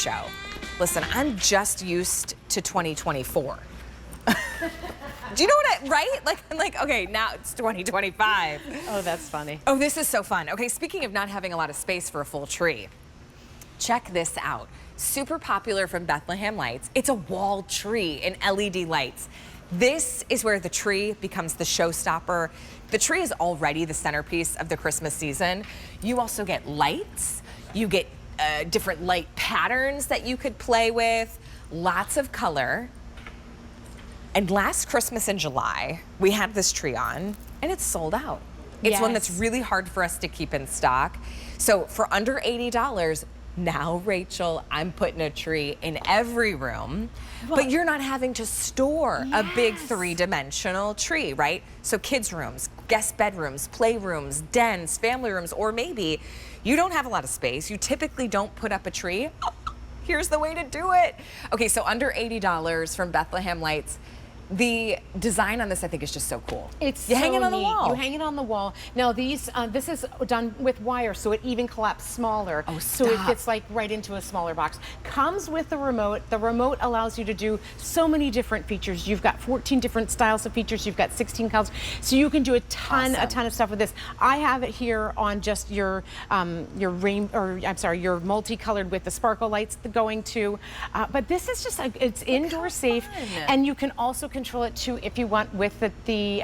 show. Listen, I'm just used to 2024. Do you know what right? Like, okay, now it's 2025. Oh, that's funny. Oh, this is so fun. Okay, speaking of not having a lot of space for a full tree, check this out. Super popular from Bethlehem Lights. It's a wall tree in LED lights. This is where the tree becomes the showstopper. The tree is already the centerpiece of the Christmas season. You also get lights. You get different light patterns that you could play with. Lots of color. And last Christmas in July, we had this tree on, and it's sold out. It's one that's really hard for us to keep in stock. So for under $80, now, Rachel, I'm putting a tree in every room, but you're not having to store a big three-dimensional tree, right? So kids' rooms, guest bedrooms, playrooms, dens, family rooms, or maybe you don't have a lot of space. You typically don't put up a tree. Here's the way to do it. Okay, so under $80 from Bethlehem Lights. The design on this, I think, is just so cool. It's you so hang it on the neat. wall. You hang it on the wall. Now these, this is done with wire, so it even collapses smaller. Oh, so it gets like right into a smaller box. Comes with the remote. The remote allows you to do so many different features. You've got 14 different styles of features. You've got 16 colors, so you can do a ton of stuff with this. I have it here on just your your multicolored with the sparkle lights going to. But this is just it's indoor safe, and you can also control it too if you want with the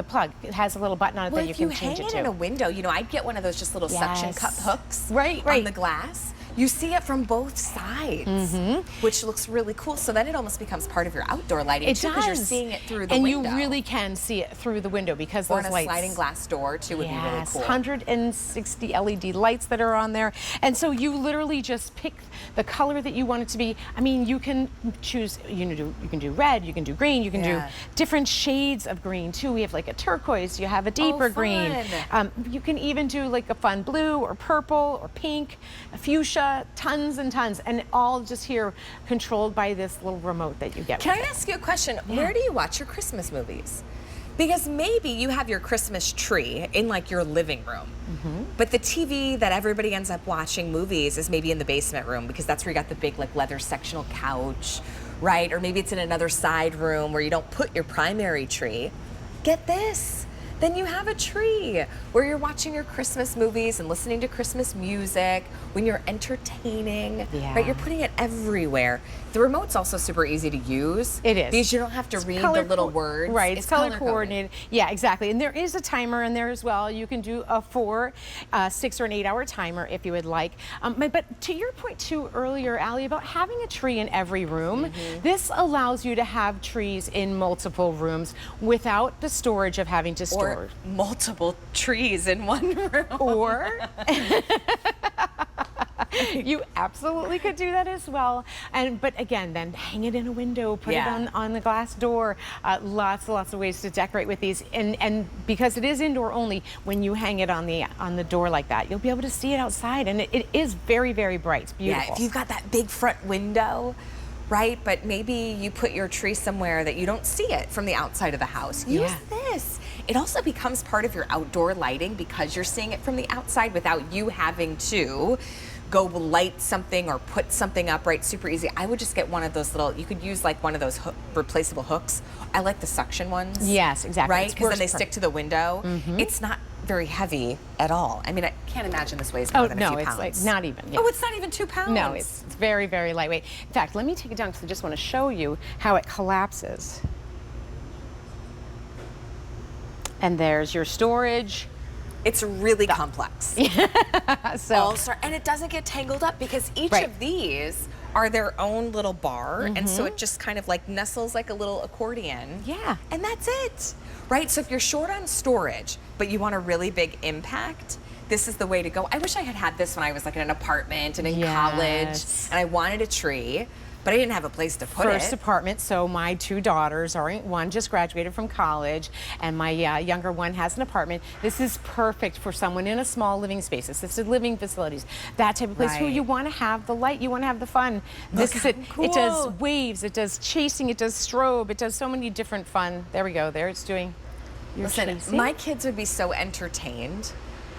plug. It has a little button on it that you can change it to. If you hang it in a window, you know, I'd get one of those just little suction cup hooks on the glass. You see it from both sides, which looks really cool. So then it almost becomes part of your outdoor lighting too, because you're seeing it through the window. And you really can see it through the window because or those on a sliding glass door too would be really cool. 160 LED lights that are on there, and so you literally just pick the color that you want it to be. I mean, you can choose. You can do red, you can do green, you can do different shades of green too. We have like a turquoise, you have a deeper green. You can even do like a fun blue or purple or pink, a fuchsia. Tons and tons, and all just here controlled by this little remote that you get. Can I ask you a question? Where do you watch your Christmas movies? Because maybe you have your Christmas tree in like your living room, but the TV that everybody ends up watching movies is maybe in the basement room because that's where you got the big like leather sectional couch, right? Or maybe it's in another side room where you don't put your primary tree. Get this. Then you have a tree where you're watching your Christmas movies and listening to Christmas music, when you're entertaining, right? You're putting it everywhere. The remote's also super easy to use. It is. Because you don't have to read the little words. Right, it's color coordinated. Yeah, exactly. And there is a timer in there as well. You can do a 4, 6, or an 8-hour timer if you would like. But to your point too earlier, Allie, about having a tree in every room, this allows you to have trees in multiple rooms without the storage of having to store. Or multiple trees in one room. Or you absolutely could do that as well. But again, then hang it in a window, put it on the glass door. Lots and lots of ways to decorate with these. And because it is indoor only, when you hang it on the door like that, you'll be able to see it outside, and it is very, very bright. It's beautiful. Yeah, if you've got that big front window, right? But maybe you put your tree somewhere that you don't see it from the outside of the house. Use this. It also becomes part of your outdoor lighting because you're seeing it from the outside without you having to go light something or put something up, right? Super easy. I would just get one of those little, you could use like one of those replaceable hooks. I like the suction ones. Yes, exactly. Right? Because then they stick to the window. It's not very heavy at all. I mean, I can't imagine this weighs more than a few pounds. Oh, no, it's like not even. Oh, it's not even 2 pounds. No, it's very, very lightweight. In fact, let me take it down because I just want to show you how it collapses. And there's your storage. It's really complex. And it doesn't get tangled up because each of these are their own little bar, and so it just kind of like nestles like a little accordion. Yeah. And that's it, right? So if you're short on storage, but you want a really big impact, this is the way to go. I wish I had had this when I was like in an apartment and in college, and I wanted a tree. But I didn't have a place to put it. First apartment, so my 2 daughters are one just graduated from college, and my younger one has an apartment. This is perfect for someone in a small living space, assisted living facilities, that type of place where you want to have the light, you want to have the fun. This is it. Cool. It does waves, it does chasing, it does strobe, it does so many different fun. There we go. There it's doing your Listen, my kids would be so entertained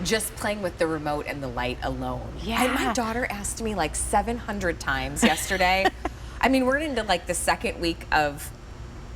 just playing with the remote and the light alone. Yeah. My daughter asked me like 700 times yesterday. I mean, we're into like the second week of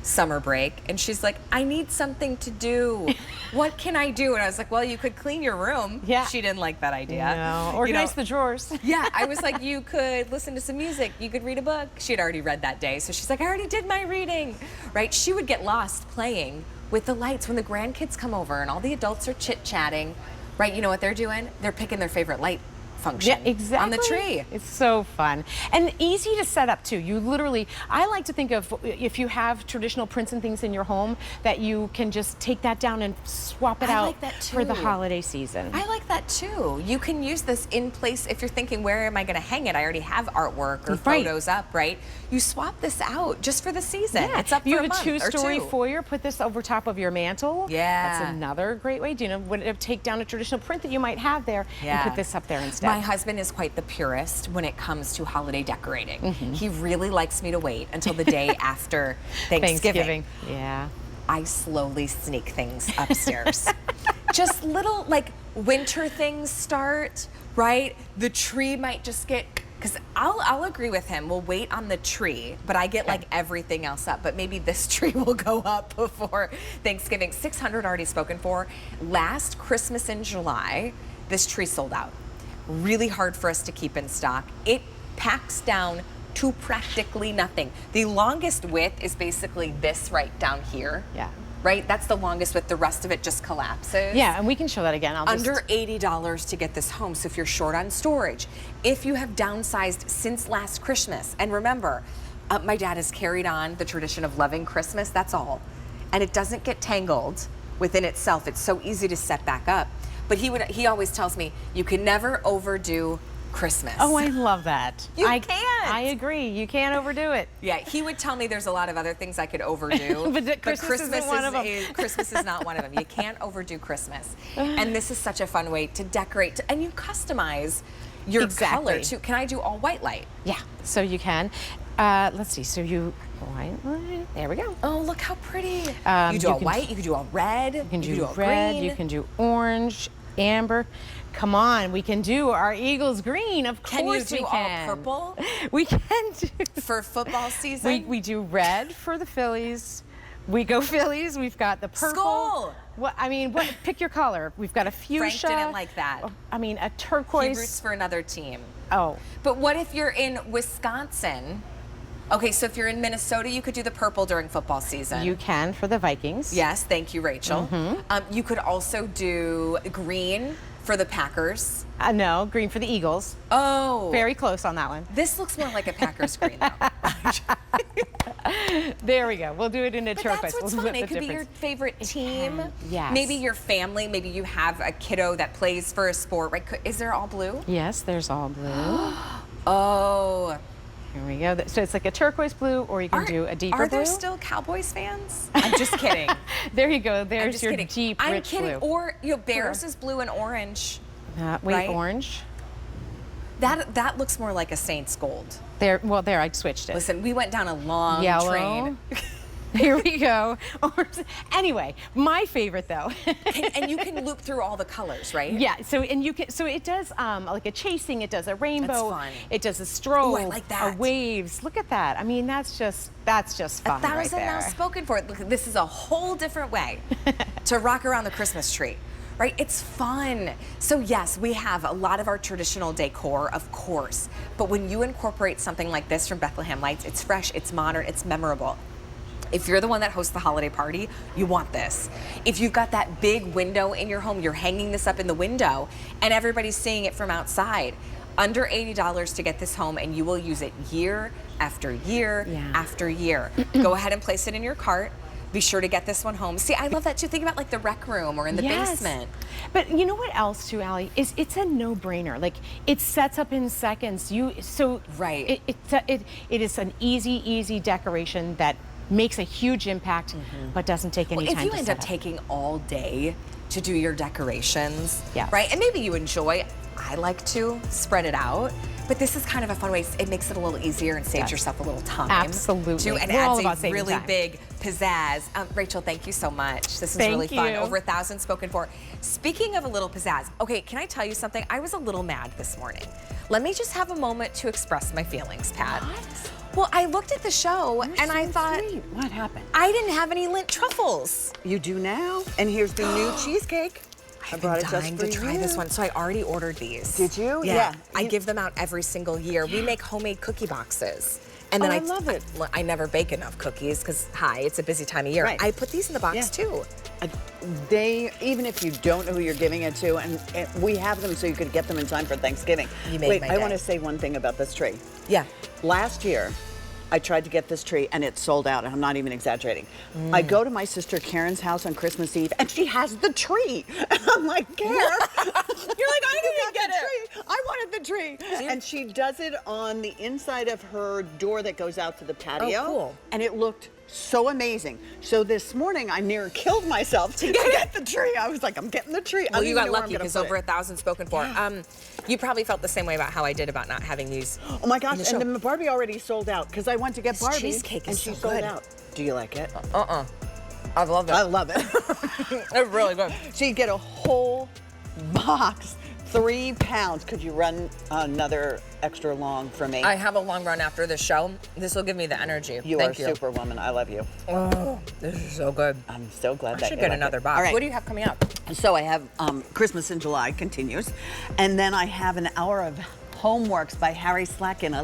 summer break, and she's like, I need something to do. What can I do? And I was like, well, you could clean your room. Yeah. She didn't like that idea. No. Organize the drawers. Yeah, I was like, you could listen to some music, you could read a book. She had already read that day, so she's like, I already did my reading, right? She would get lost playing with the lights when the grandkids come over and all the adults are chit-chatting, right? You know what they're doing? They're picking their favorite light function on the tree. It's so fun and easy to set up too. You literally, I like to think of if you have traditional prints and things in your home that you can just take that down and swap it out like that for the too. holiday season. I like that too. You can use this in place if you're thinking, where am I going to hang it? I already have artwork or photos up, right? You swap this out just for the season. Yeah. It's up You for have a two-story two. foyer, put this over top of your mantle. Yeah. That's another great way. Do you know, would take down a traditional print that you might have there and put this up there instead. My husband is quite the purist when it comes to holiday decorating. He really likes me to wait until the day after Thanksgiving. Yeah. I slowly sneak things upstairs. Just little like winter things start, right? The tree might just get, because I'll agree with him. We'll wait on the tree, but I get like everything else up. But maybe this tree will go up before Thanksgiving. 600 already spoken for. Last Christmas in July, this tree sold out. Really hard for us to keep in stock. It packs down to practically nothing. The longest width is basically this right down here. Yeah. Right? That's the longest width. The rest of it just collapses. Yeah, and we can show that again. Under $80 to get this home. So if you're short on storage, if you have downsized since last Christmas, and remember, my dad has carried on the tradition of loving Christmas, that's all. And it doesn't get tangled within itself. It's so easy to set back up. But he always tells me, you can never overdo Christmas. Oh, I love that. You can't. I agree. You can't overdo it. Yeah, he would tell me there's a lot of other things I could overdo. but Christmas isn't one of them. Christmas is not one of them. You can't overdo Christmas. And this is such a fun way to decorate. And you customize your color too. Can I do all white light? Yeah, so you can. Let's see. So you white light. There we go. Oh, look how pretty. You do all white. You can do all red. You can do all red. green. You can do orange, amber. Come on, we can do our Eagles green. Of course we can. Can you do all purple? We can do. For football season? We do red for the Phillies. We go Phillies. We've got the purple. Skull. What I mean, pick your color. We've got a fuchsia. Frank didn't like that. I mean, a turquoise. He roots for another team. Oh. But what if you're in Wisconsin? Okay, so if you're in Minnesota, you could do the purple during football season. You can for the Vikings. Yes, thank you, Rachel. You could also do green for the Packers. No, green for the Eagles. Oh. Very close on that one. This looks more like a Packers green, though. There we go. We'll do it in a turquoise. That's what's fun. It could be your favorite team. Yes. Maybe your family. Maybe you have a kiddo that plays for a sport, right? Is there all blue? Yes, there's all blue. Oh. Here we go. So it's like a turquoise blue, or you can do a deeper blue. Are there still Cowboys fans? I'm just kidding. There you go. There's your deep, I'm rich kidding. blue. Or, Bears is blue and orange. Wait, right? orange? That looks more like a Saints gold. There, I switched it. Listen, we went down a long Yellow. train. Here we go. Anyway, my favorite though. and you can loop through all the colors, right? Yeah. So it does like a chasing. It does a rainbow. That's fun. It does a strobe. Ooh, I like that. Waves. Look at that. I mean, that's just fun. 1,000 right there. now spoken for. Look, this is a whole different way to rock around the Christmas tree. Right? It's fun. So yes, we have a lot of our traditional decor, of course, but when you incorporate something like this from Bethlehem Lights, it's fresh, it's modern, it's memorable. If you're the one that hosts the holiday party, you want this. If you've got that big window in your home, you're hanging this up in the window and everybody's seeing it from outside. Under $80 to get this home, and you will use it year after year after year. Go ahead and place it in your cart. Be sure to get this one home. See, I love that too. Think about like the rec room or in the basement. But you know what else too, Allie, is it's a no-brainer. Like it sets up in seconds. Right. It is an easy decoration that makes a huge impact, but doesn't take any time to set up. If you end up taking all day to do your decorations, yes. right? And maybe you enjoy, I like to spread it out. But this is kind of a fun way. It makes it a little easier and saves yourself a little time. Absolutely. Too, and We're all about adds a saving really time. big pizzazz. Rachel, thank you so much. This is Thank really fun. you. Over 1,000 spoken for. Speaking of a little pizzazz, okay, can I tell you something? I was a little mad this morning. Let me just have a moment to express my feelings, Pat. What? Well, I looked at the show and I thought, Sweet. What happened? I didn't have any Lindt truffles. You do now, and here's the new cheesecake. I brought it just dying for to try you. this one, so I already ordered these. Did you? Yeah. Yeah. I give them out every single year. We make homemade cookie boxes. And Oh, then I love it. I never bake enough cookies because, it's a busy time of year. Right. I put these in the box Yeah. too. They, even if you don't know who you're giving it to, and we have them so you could get them in time for Thanksgiving. You made Wait, my I day. want to say one thing about this tree. Yeah. Last year, I tried to get this tree and it sold out, and I'm not even exaggerating. I go to my sister Karen's house on Christmas Eve and she has the tree. And I'm like, Karen, you're like, I didn't get the tree. I wanted the tree. And she does it on the inside of her door that goes out to the patio. Oh, cool. And it looked so amazing. So this morning I near killed myself to get the tree. I was like, I'm getting the tree. I Well, don't you even got know where I'm lucky gonna because put over it. 1,000 spoken for. You probably felt the same way about how I did about not having these. Oh my gosh, in the show. and then Barbie already sold out because I went to get This Barbie cheesecake and is she so sold good. out. Do you like it? I love it. I love it. It's really good. So you get a whole box, 3 pounds. Could you run another extra long for me? I have a long run after the show. This will give me the energy. You Thank are Superwoman. I love you. Oh, this is so good. I'm so glad I that should you get like another it. box. All right. What do you have coming up? So I have Christmas in July continues, and then I have an hour of Homeworks by Harry Slack in a